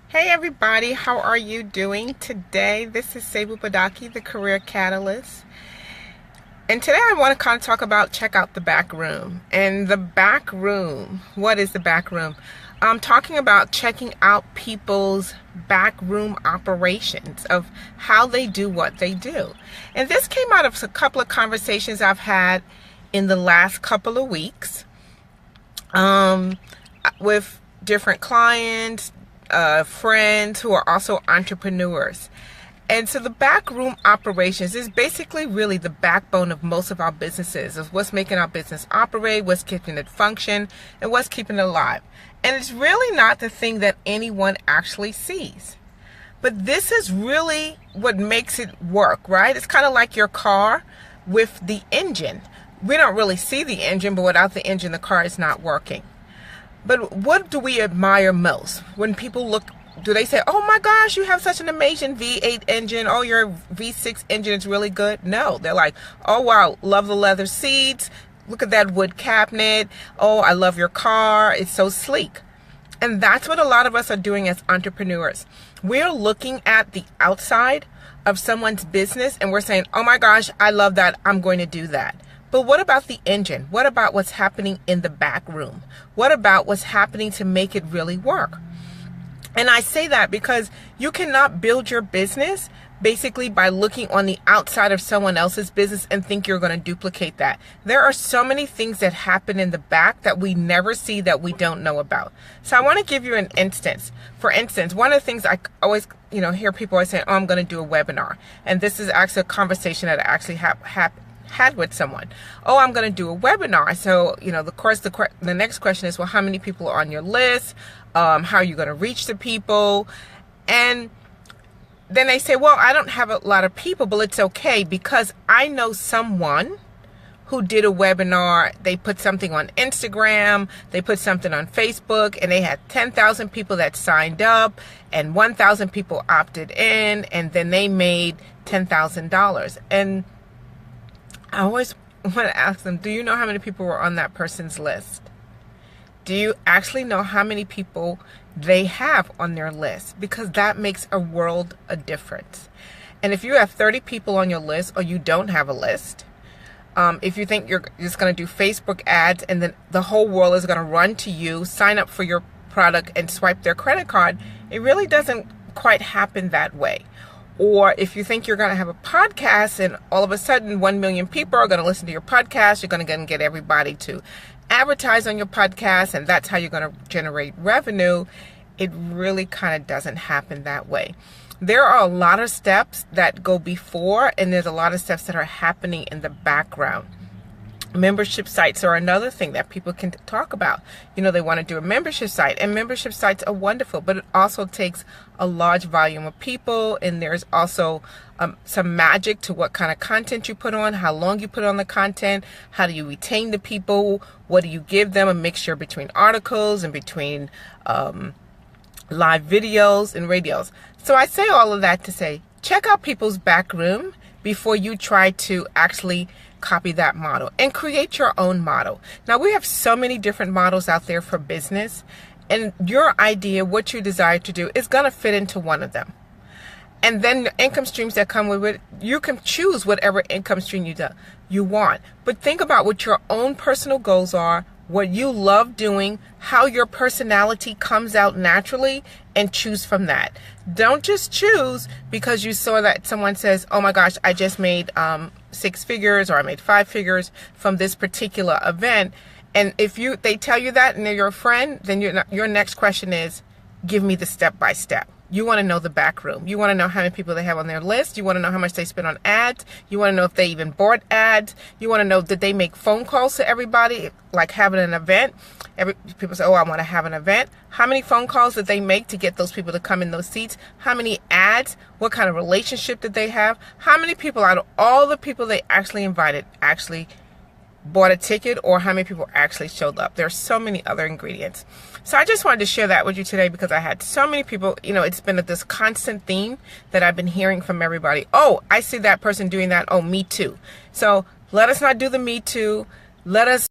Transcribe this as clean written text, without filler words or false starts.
Hey everybody, how are you doing today? This is Sebu Badaki, the Career Catalyst. And today I want to kind of talk about check out the back room. And the back room, what is the back room? I'm talking about checking out people's back room operations of how they do what they do. And this came out of a couple of conversations I've had in the last couple of weeks with different clients, friends who are also entrepreneurs. And so the backroom operations is basically really the backbone of most of our businesses, of what's making our business operate, what's keeping it function, and what's keeping it alive. And it's really not the thing that anyone actually sees. But this is really what makes it work, right? It's kind of like your car with the engine. We don't really see the engine, but without the engine, the car is not working. But what do we admire most? When people look, do they say, oh my gosh, you have such an amazing V8 engine. Oh, your V6 engine is really good. No, they're like, oh wow, love the leather seats. Look at that wood cabinet. Oh, I love your car. It's so sleek. And that's what a lot of us are doing as entrepreneurs. We're looking at the outside of someone's business and we're saying, oh my gosh, I love that. I'm going to do that. But what about the engine? What about what's happening in the back room? What about what's happening to make it really work? And I say that because you cannot build your business basically by looking on the outside of someone else's business and think you're going to duplicate that. There are so many things that happen in the back that we never see, that we don't know about. So I want to give you an instance. For instance, one of the things I always hear people always say, oh, I'm going to do a webinar. And this is actually a conversation that I actually had with someone. Oh, I'm going to do a webinar. So, the next question is, well, how many people are on your list? How are you going to reach the people? And then they say, well, I don't have a lot of people, but it's okay because I know someone who did a webinar. They put something on Instagram, they put something on Facebook, and they had 10,000 people that signed up and 1,000 people opted in, and then they made $10,000. And I always want to ask them, do you know how many people were on that person's list? Do you actually know how many people they have on their list? Because that makes a world of difference. And if you have 30 people on your list, or you don't have a list, if you think you're just going to do Facebook ads and then the whole world is going to run to you, sign up for your product and swipe their credit card, it really doesn't quite happen that way. Or if you think you're going to have a podcast and all of a sudden 1 million people are going to listen to your podcast, you're going to get everybody to advertise on your podcast, and that's how you're going to generate revenue. It really kind of doesn't happen that way. There are a lot of steps that go before, and there's a lot of steps that are happening in the background. Membership sites are another thing that people can talk about. They want to do a membership site, and membership sites are wonderful, but it also takes a large volume of people, and there's also some magic to what kind of content you put on, how long you put on the content, how do you retain the people, what do you give them, a mixture between articles and between live videos and radios. So I say all of that to say, check out people's back room before you try to actually copy that model, and create your own model. Now, we have so many different models out there for business, and your idea, what you desire to do, is going to fit into one of them. And then the income streams that come with it, you can choose whatever income stream you want. But think about what your own personal goals are, what you love doing, how your personality comes out naturally, and choose from that. Don't just choose because you saw that someone says, oh my gosh, I just made 6 figures, or I made 5 figures from this particular event. And if they tell you that and they're your friend, then your next question is, give me the step-by-step. You want to know the back room. You want to know how many people they have on their list. You want to know how much they spend on ads. You want to know if they even bought ads. You want to know, did they make phone calls to everybody, like having an event? People say, oh, I want to have an event. How many phone calls did they make to get those people to come in those seats? How many ads? What kind of relationship did they have? How many people out of all the people they actually invited actually bought a ticket, or how many people actually showed up? There are so many other ingredients. So I just wanted to share that with you today because I had so many people, it's been this constant theme that I've been hearing from everybody. Oh, I see that person doing that. Oh, me too. So let us not do the me too. Let us